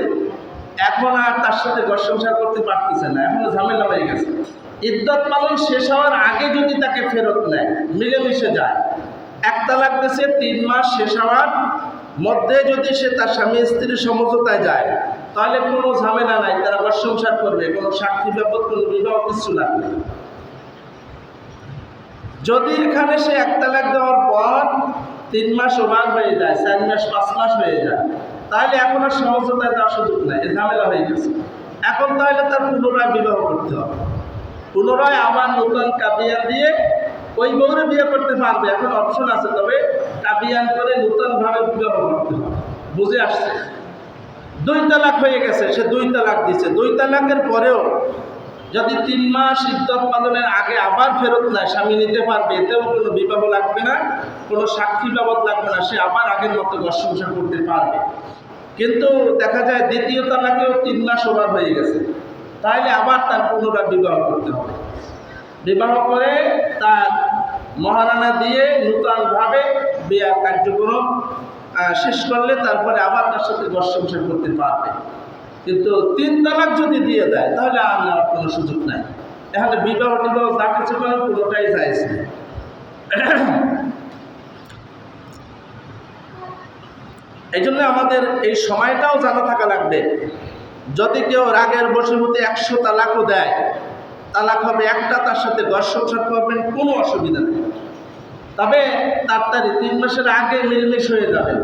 এখন আর তার সাথে ঘর সংসার করতে পারতেছে না, এখনো ঝামেলা হয়ে গেছে। ইদ্যত পালন শেষ হওয়ার আগে যদি তাকে ফেরত নেয়, মিলেমিশে যায়, 1 তালাক দিয়েছে, 3 মাস শেষ হওয়ার মধ্যে যদি সে তার স্বামী স্ত্রীর সমঝোতায় যায়, তাহলে কোনো ঝামেলা নাই, তারা ঘর সংসার করবে, কোনো সাক্ষী বাবদ কোনো বিবাহ কিছু লাগবে। যদি এখানে সে 1 তালাক দেওয়ার পর 3 মাস ওভার হয়ে যায়, 4 মাস 5 মাস হয়ে যায়, তাহলে এখন আর সমঝোতায় যাওয়ার সুযোগ নাই, এ ঝামেলা হয়ে গেছে। এখন তাহলে তার পুনরায় বিবাহ করতে হবে, পুনরায় আবার নতুন কাবিয়ান দিয়ে ওই বউরে বিয়ে করতে পারবে। এখন অপশন আছে, তবে কাবিয়ান করে নতুনভাবে বিবাহ করতে হবে। বুঝে আসছে? 2 তালাক হয়ে গেছে, সে 2 তালাক দিচ্ছে, 2 তালাকের পরেও যদি 3 মাস ইদ্যত পালনের আগে আবার ফেরত নেয়, স্বামী নিতে পারবে, এতেও কোনো বিবাহ লাগবে না, কোনো সাক্ষী বাবদ লাগবে না, সে আবার আগের মতো ঘর সংসার করতে পারবে। কিন্তু দেখা যায় 2য় তালাকেও 3 মাস ওভার হয়ে গেছে, তাহলে আবার তার পুনরায় বিবাহ করতে হবে। বিবাহ করে তার মহারানা দিয়ে নূতনভাবে বিয়ার কার্যক্রম শেষ করলে তারপরে আবার তার সাথে ঘর সংসার করতে পারবে। কিন্তু 3 তালাক যদি দিয়ে দেয় তাহলে আর নেওয়ার কোনো সুযোগ নাই। এখানে বিবাহ টিবাহ যা কিছু করে পুরোটাই জায়েজ নেই। এই জন্য আমাদের এই সময়টাও জানা থাকা লাগবে। যদি কেউ রাগের বশীভূতে 100 তালাকও দেয়, তালাক হবে একটা, তার সাথে ঘর সংসার করবেন, কোনো অসুবিধা নেই। তবে তাড়াতাড়ি 3 মাসের আগে মিলমিশ হয়ে যাবে।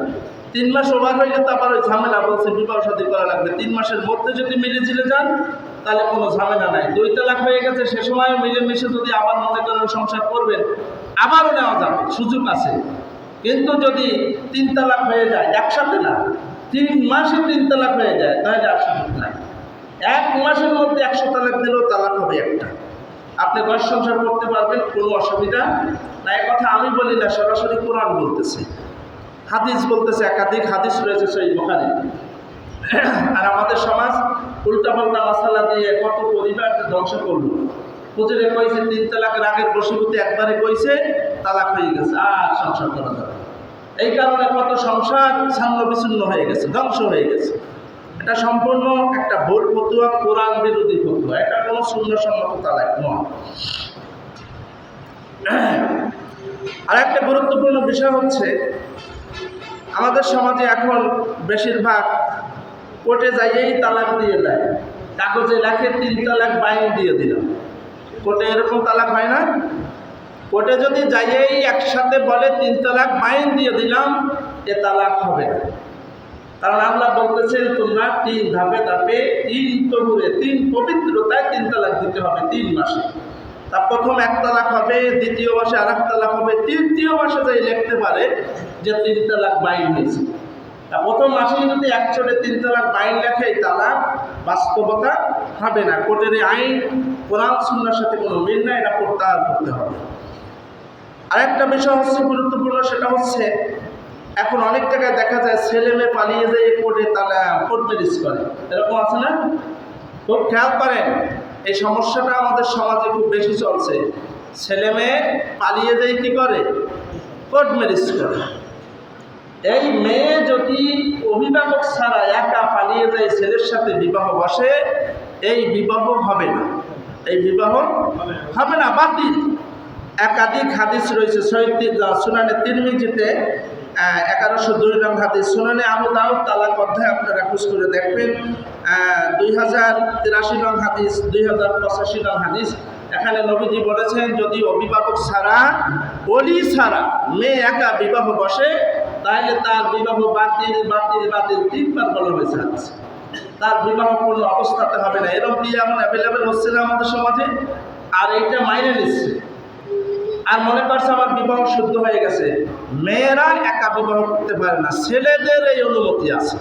3 মাস ওভার হয়ে গেলে তো আবার ওই ঝামেলা বলছে বিবাহ শাদী করা লাগবে। 3 মাসের মধ্যে যদি মিলে ঝিলে যান তাহলে কোনো ঝামেলা নাই। 2 তালাক হয়ে গেছে, সে সময় মিলেমিশে যদি আবার মনে করেন সংসার করবেন, আবারও নেওয়া যাবে, সুযোগ আছে। কিন্তু যদি 3 তালাক হয়ে যায়, একসাথে না, 3 মাসে 3 তালাক হয়ে যায়, তাহলে আর সুযোগ নাই। 1 মাসের মধ্যে 100 তালাক দিলেও তালাক হবে একটা। আপনি ঘর সংসার করতে পারবেন, কোনো অসুবিধা না। এই কথা আমি বলি না, সরাসরি কোরআন বলতেছে, হাদিস বলতেছে, একাধিক হাদিস রয়েছে সহিহ বুখারী। আর আমাদের সমাজ উল্টাপাল্টা মাসালা দিয়ে কত পরিবার ধ্বংস করলো। হুজুরে কইছে 3 তালাকের আগের বশীভূতে একবারে কইছে, তালাক হয়ে গেছে, আর সংসার করা যাবে। এই কারণে কত সংসার ছান্ন বিচ্ছিন্ন হয়ে গেছে, ধ্বংস হয়ে গেছে। এটা সম্পূর্ণ একটা ভুল ফতুয়া, কোরআন বিরোধী ফতুয়া। এটা কোনো সুন্নাহসম্মত তালাক নয়। আর একটা গুরুত্বপূর্ণ বিষয় হচ্ছে, আমাদের সমাজে এখন বেশিরভাগ কোর্টে যাইয়েই তালাক দিয়ে দেয়। কাগজে লেখে 3 তালাক বাইন দিয়ে দিলাম। কোর্টে এরকম তালাক হয় না? কোর্টে যদি যাইয়েই একসাথে বলে 3 তালাক বাইন দিয়ে দিলাম, এ তালাক হবে না। কারণ আল্লাহ বলতেছেন তোমরা 3 ধাপে ধাপে 3 তহুরে 3 পবিত্রতায় 3 তালাক দিতে হবে 3 মাসে। তা প্রথম 1 তালাক হবে, দ্বিতীয় মাসে আর 1 তালাক হবে, তৃতীয় মাসে যাই লিখতে পারে যে 3 তালাক বাইন হয়েছে। তা প্রথম মাসেই যদি একচোটে 3 তালাক বাইন লেখে, তালাক বাস্তবতা হবে না। কোর্টের আইন কোরআন সুন্নাহর সাথে কোনো মিল নাই, এটা প্রত্যাহার করতে হবে। আরেকটা বিষয় হচ্ছে গুরুত্বপূর্ণ, সেটা হচ্ছে এখন অনেক জায়গায় দেখা যায় ছেলে মেয়ে পালিয়ে যায় কোর্টে, তারা কোর্ট ম্যারেজ করে, এরকম আছে না? খুব খেয়াল করেন, এই সমস্যাটা আমাদের সমাজে খুব বেশি চলছে। ছেলে মেয়ে পালিয়ে যায় কি করে? কোর্ট ম্যারেজ করে। এই মেয়ে যদি অভিভাবক ছাড়া একা পালিয়ে যায়, ছেলের সাথে বিবাহ বসে, এই বিবাহ হবে না, এই বিবাহ হবে না, বাতিল। একাধিক হাদিস রয়েছে সুনানে তিরমিজিতে 1102 নং হাদিস, সুনানে আবু দাউদ তালাক অধ্যায় আপনারা খোঁজ করে দেখবেন, 2083 নং হাদিস, 2085 নং হাদিস। এখানে নবীজি বলেছেন, যদি অভিভাবক ছাড়া, ওলি ছাড়া মেয়ে একা বিবাহ বসে, তাহলে তার বিবাহ বাতিল বাতিল বাতিল 3 বার বলা হয়েছে। তার বিবাহ কোনো অবস্থাতে হবে না। এরকম কি এমন অ্যাভেলেবেল হচ্ছে না আমাদের সমাজে? আর এইটা মাইনে নিচ্ছে, আর মনে করছে আমার বিবাহ শুদ্ধ হয়ে গেছে। মেয়েরা একা বিবাহ করতে পারে না, ছেলেদের এই অনুমতি আছে।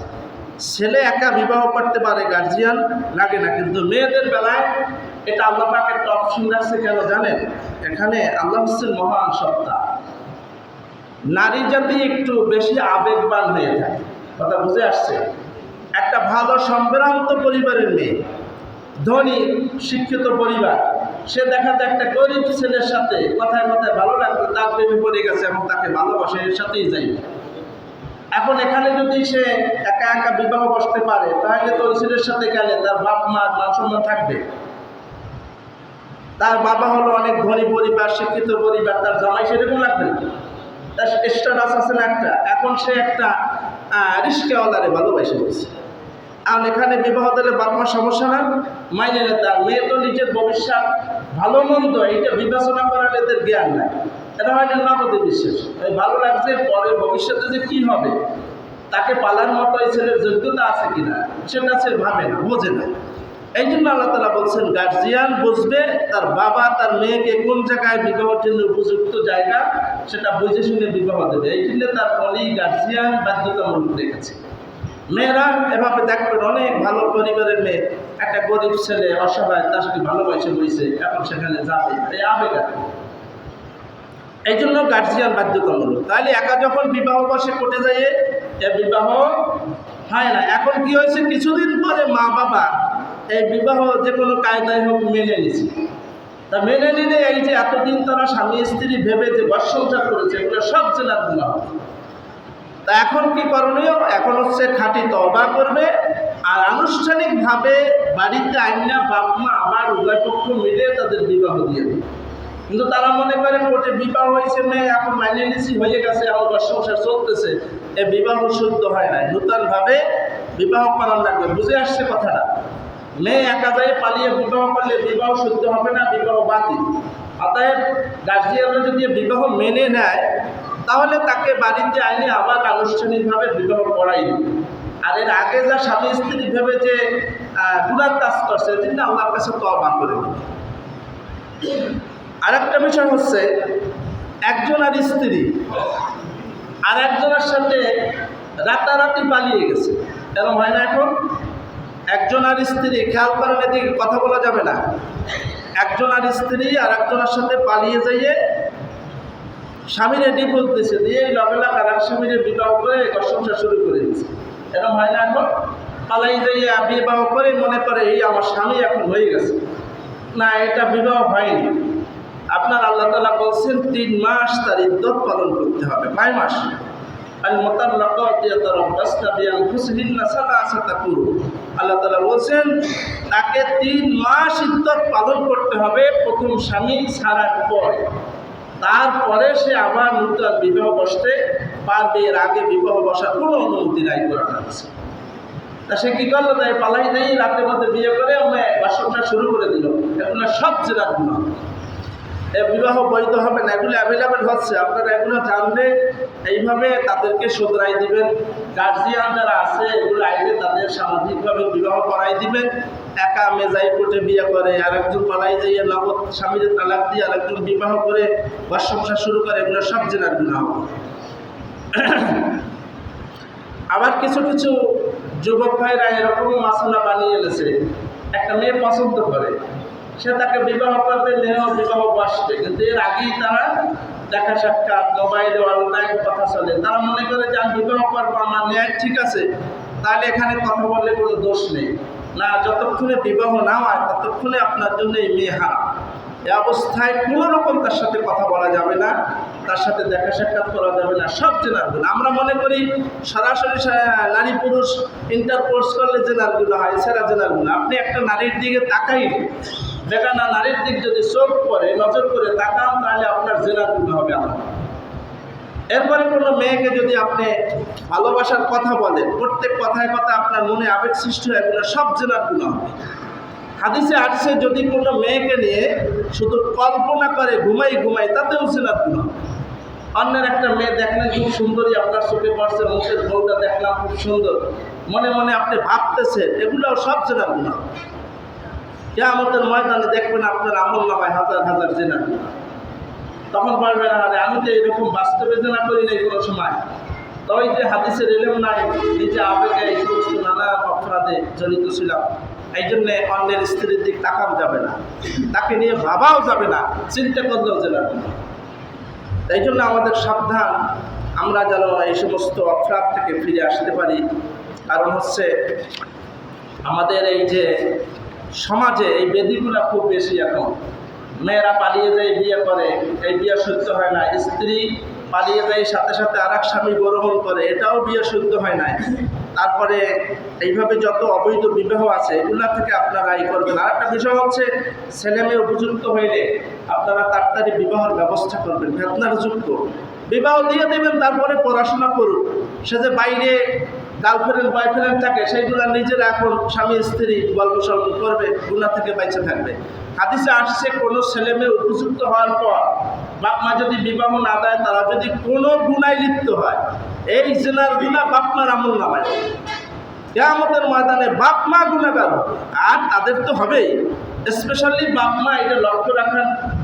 ছেলে একা বিবাহ করতে পারে, গার্জিয়ান লাগে না। কিন্তু মেয়েদের বেলায় এটা আল্লাহ পাক একটা অপশন রাখছে, কেন জানেন? এখানে আল্লাহ হচ্ছেন মহান সত্তা। নারী জাতি একটু বেশি আবেগবান হয়ে থাকে, কথা বুঝে আসছে? একটা ভালো সম্ভ্রান্ত পরিবারের মেয়ে, ধনী শিক্ষিত পরিবার, সে দেখা যায় একটা গরিব ছেলের সাথে কথায় কথায় ভালো লাগবে, তার প্রেমে পড়ে গেছে এবং তাকে ভালোবাসে, এর সাথেই যাই। এখন এখানে যদি সে একা একা বিবাহ বসতে পারে, তাহলে তো ওই ছেলের সাথে গেলে তার বাপ মার মান সম্মান থাকবে। তার বাবা হলো অনেক ধনী পরিবার, শিক্ষিত পরিবার, তার জামাই সেরকম লাগবে না, তার স্ট্যাটাস আছে না একটা। এখন সে একটা রিস্কাওয়ালারে ভালোবাসে বলছে, আর এখানে বিবাহ দিলে বাপ মার সমস্যা না, মাইনে নেয়। তার মেয়ে তো নিজের ভবিষ্যৎ ভালো মন্দ এটা বিবেচনা করার এদের জ্ঞান নাই, এটা হয় নগদে বিশ্বাস। এই ভালো লাগছে, পরে ভবিষ্যতে যে কী হবে, তাকে পালার মতো এই ছেলের যোগ্যতা আছে কিনা, সেটা সে ভাবে না, বোঝে না। এই জন্য আল্লাহ তাআলা বলছেন, গার্জিয়ান বুঝবে তার বাবা তার মেয়েকে কোন জায়গায় বিবাহের জন্য উপযুক্ত জায়গা, সেটা বুঝে শুনে বিবাহ দেবে। এই জন্য তার অনেক গার্জিয়ান বাধ্যতামূলক রেখেছে। মেয়েরা এভাবে দেখবেন, অনেক ভালো পরিবারের মেয়ে, একটা গরিব ছেলে অসহায়, তার সাথে ভালোবাসে বইছে, এখন সেখানে যাবে, এই আবেগ আছে। এই জন্য গার্জিয়ান বাধ্যতামূলক। তাহলে একা যখন বিবাহ বসে কোর্টে যায়, এ বিবাহ হয় না। এখন কি হয়েছে, কিছুদিন পরে মা বাবা এই বিবাহ যে কোনো কায়দায় হোক মেনে নিছে। তা মেনে নিলে এই যে এতদিন তারা স্বামী স্ত্রী ভেবে যে ঘর সংসার করেছে, এগুলো সব জেলার গুনাহ। তা এখন কি করণীয়? এখন হচ্ছে খাঁটি তওবা করবে, আর আনুষ্ঠানিকভাবে বাড়িতে আইনা বাপ মা আবার উভয় পক্ষ মিলে তাদের বিবাহ দিয়ে দেবে। কিন্তু তারা মনে করে কোর্টে বিবাহ হয়েছে, মেয়ে এখন মাইনে নিছি হয়ে গেছে, আমার ঘর সংসার চলতেছে, এ বিবাহ শুদ্ধ হয় না, নূতনভাবে বিবাহ করার লাগবে। বুঝে আসছে কথাটা? মেয়ে একা যায় পালিয়ে বিবাহ করলে বিবাহ শুদ্ধ হবে না, বিবাহ বাতিল। অতএব গার্জিয়ানরা যদি বিবাহ মেনে নেয় তাহলে তাকে বাড়িতে আইনে আবার আনুষ্ঠানিকভাবে বিবাহ করাই দিবে। আর এর আগে যা স্বামী স্ত্রী ভেবে যে গুনার কাজ করছে, তিনি আল্লাহর কাছে তওবা করে দিবে। আরেকটা বিষয় হচ্ছে, একজন আর স্ত্রী আর একজনের সাথে রাতারাতি পালিয়ে গেছে, এরকম হয় না এখন? একজন আর স্ত্রী, খেয়াল করেন এদিকে, কথা বলা যাবে না। একজন আর স্ত্রী আর একজনের সাথে পালিয়ে যাইয়ে স্বামীরে ডিভোর্স দিয়েছে, দিয়ে লবেলা আর এক স্বামীরে বিবাহ করে ঘর সংসার শুরু করে দিয়েছে, এরকম হয় না এখন? পালাই যাইয়ে বিবাহ করে মনে করে এই আমার স্বামী এখন হয়ে গেছে। না, এটা বিবাহ হয়নি। আপনার আল্লাহ তাআলা বলছেন 3 মাস তার ইদ্যত পালন করতে হবে। 9 মাস। আল মুতাল্লাকাতু ইয়াতারাব্বাসনা বিআনফুসিহিন্না সালাসাতা কুরু। আল্লাহ তাআলা বলছেন তাকে 3 মাস ইদ্যত পালন করতে হবে প্রথম স্বামী ছাড়ার পর। তারপরে সে আবার নতুন বিবাহ বসতে পারবে, এর আগে বিবাহ বসার কোনো অনুমতি নাই কোরআন আছে। তা সে কি করলো? তাই পালাই দেই রাতের মধ্যে বিয়ে করে আমরা বাসনটা শুরু করে দিল। এগুলো সব জেনার গুনাহ, এ বিবাহ বৈধ হবে না। এগুলো অ্যাভেলেবেল হচ্ছে, আপনারা এগুলো জানলে এইভাবে তাদেরকে শুধরাই দিবেন। গার্জিয়ান যারা আছে এগুলো আইলে তাদের সামাজিকভাবে বিবাহ করাই দিবেন। একা মেজাই কোর্টে বিয়ে করে, আরেকজন পালাই যাইয়ে নগদ স্বামীর তালাক দিয়ে আরেকজন বিবাহ করে ঘর সংসার শুরু করে, এগুলো সব জেনার গুনাহ। আবার কিছু কিছু যুবক ভাইরা এরকম মাসালা বানিয়ে এনেছে, একটা মেয়ে পছন্দ করে, সে তাকে বিবাহ করবে, মেয়েও বিবাহ বসবে, কিন্তু এর আগেই তারা দেখা সাক্ষাৎ, মোবাইলে অনলাইন কথা চলে। তারা মনে করে যে আমি বিবাহ করবো, আমার ন্যায় ঠিক আছে, তাহলে এখানে কথা বললে কোনো দোষ নেই। না, যতক্ষণে বিবাহ না হয় ততক্ষণে আপনার জন্য এই মেয়ে হারাম। এ অবস্থায় কোনো রকম তার সাথে কথা বলা যাবে না, তার সাথে দেখা সাক্ষাৎ করা যাবে না, সব জেনারগুলো। আমরা মনে করি সরাসরি নারী পুরুষ ইন্টারকোর্স করলে জেনারগুলো হয়, সেরা জেনারগুলো। আপনি একটা নারীর দিকে তাকাই, বেগানা নারীর দিক যদি চোখ করে নজর করে তাকান, তাহলে আপনার জেনারগুলো হবে আমার। এরপরে কোনো মেয়েকে যদি আপনি ভালোবাসার কথা বলেন, প্রত্যেক কথায় কথা আপনার মনে আবেগ সৃষ্টি হয়, এগুলো সব জেনারগুলো হবে। হাদিসে আসছে যদি কোনো মেয়েকে নিয়ে শুধু কল্পনা করে ঘুমাই, তাতেও জেনারগুলো হবে। অন্যের একটা মেয়ে দেখলেন খুব সুন্দরী, আপনার চোখে পড়ছে, মুখের বউটা দেখলাম খুব সুন্দর, মনে মনে আপনি ভাবতেছেন, এগুলোও সব জেনারগুলো হবে। কিয়ামতের ময়দানে দেখবেন আপনার আমল নামায় হাজার হাজার জেনার। তখন বলবেন আরে আমি তো এরকম বাস্তবে জেনা করি নাই কোনো সময়। তবে যে হাদিসের এলেম নাই, নিজে আবেগে এই সমস্ত নানা অপরাধে জড়িত ছিলাম, এই জন্যে অন্যের স্ত্রীর দিক তাকানো যাবে না, তাকে নিয়ে ভাবাও যাবে না, চিন্তা করলেও জেনা। এই জন্য আমাদের সাবধান, আমরা যেন এই সমস্ত অপরাধ থেকে ফিরে আসতে পারি। কারণ হচ্ছে আমাদের এই যে সমাজে এই বেদিগুলো খুব বেশি। এখন মেয়েরা পালিয়ে যায় বিয়ে করে, এই বিয়ে শুদ্ধ হয় না। স্ত্রী পালিয়ে যায় সাথে সাথে আর এক স্বামী গ্রহণ করে, এটাও বিয়ে শুদ্ধ হয় না। তারপরে এইভাবে যত অবৈধ বিবাহ আছে এগুলা থেকে আপনারা এই করবেন। আর একটা বিষয় হচ্ছে, ছেলে মেয়ে উপযুক্ত হইলে আপনারা তাড়াতাড়ি বিবাহের ব্যবস্থা করবেন। ফেতনার যুক্ত বিবাহ দিয়ে দেবেন, তারপরে পড়াশোনা করুন। সে যে বাইরে গার্লফ্রেন্ড বয়ফ্রেন্ড থাকে, সেইগুলো নিজেরা এখন স্বামী স্ত্রী গল্প সল্প করবে, গুনাহ থেকে বেঁচে থাকবে। হাদিসে আসছে কোনো ছেলে মেয়ে উপযুক্ত হওয়ার পর বাপ মা যদি বিবাহ না দেয়, তারা যদি কোনো গুনায় লিপ্ত হয়, এই জেনার গুনাহ বাপ মার আমল নামায়। কিয়ামতের ময়দানে বাপ মা গুনাহগার হবে, আর তাদের তো হবেই। স্পেশালি বাপ মা এটা লক্ষ্য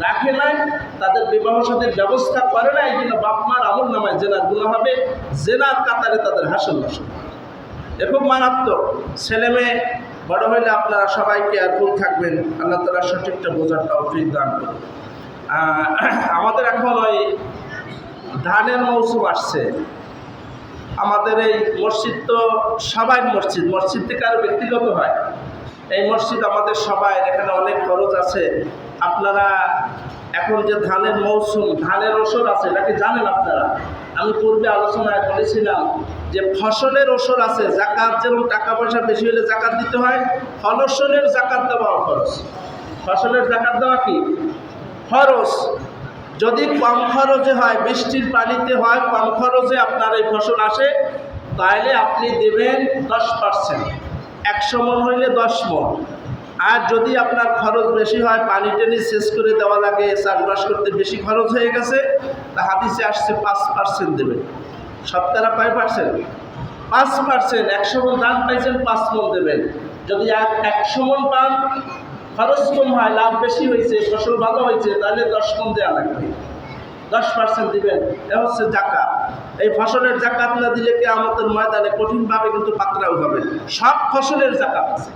রাখে নাই, তাদের বিবাহ সাথে ব্যবস্থা করে না, এই জন্য বাপ মার আমল নামায় জেনার গুনাহ হবে, জেনার কাতারে তাদের হাসল নাসল। এ খুব মারাত্মক। ছেলে মেয়ে বড় হইলে আপনারা সবাই কেয়ারফুল থাকবেন। আল্লাহ তাআলা সঠিকটা বোঝার তৌফিক দান করুন। আমাদের এখন ওই ধানের মৌসুম আসছে। আমাদের এই মসজিদ তো সবাই মসজিদ থেকে আরও ব্যক্তিগত হয়। এই মসজিদ আমাদের সবাই, এখানে অনেক খরচ আছে। আপনারা এখন যে ধানের মৌসুম, ধানের ওসর আছে, নাকি জানেন আপনারা? আমি পূর্বে আলোচনায় বলেছিলাম যে ফসলের ওসর আছে। জাকাত যেমন টাকা পয়সা বেশি হলে জাকাত দিতে হয়, ফসলের জাকাত দেওয়াও খরচ। ফসলের জাকাত দেওয়া কি খরচ? যদি কম খরচে হয়, বৃষ্টির পানিতে হয়, কম খরচে আপনার এই ফসল আসে, তাহলে আপনি দেবেন 10%। 100 মণ হইলে 10 মণ। আর যদি আপনার খরচ বেশি হয়, পানি টেনে শেষ করে দেওয়া লাগে, চাষবাস করতে বেশি খরচ হয়ে গেছে, তা হাদিসে আসছে 5% দেবেন। শতকরা কয় পার্সেন্ট? 5%। 100 মণ ধান পাইছেন, 5 মণ দেবেন। যদি 100 মণ পান, খরচ কম হয়, লাভ বেশি হয়েছে, ফসল ভালো হয়েছে, তাহলে 10 মণ দেওয়া লাগবে। 10% দিবেন। এ হচ্ছে জাকাত। এই ফসলের জাকাত না দিলে কিয়ামতের ময়দানে কঠিনভাবে কিন্তু পাকড়াও হবে। সব ফসলের জাকাত আছে।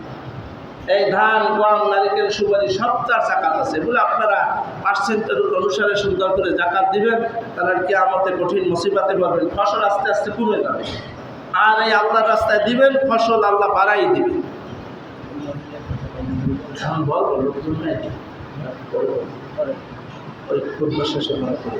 এই ধান, গম, নারিকেল, সুপারি সবটার জাকাত আছে। এগুলো আপনারা পার্সেন্টের অনুসারে সুন্দর করে জাকাত দিবেন, তাহলে কিয়ামতে কঠিন মুসিবতে পাবেন। ফসল আস্তে আস্তে কমে যাবে। আর এই আল্লাহর রাস্তায় দিবেন, ফসল আল্লাহ বাড়াই দিবেন। লোকজন নাই, ওই খুতবা শেষে মনে করে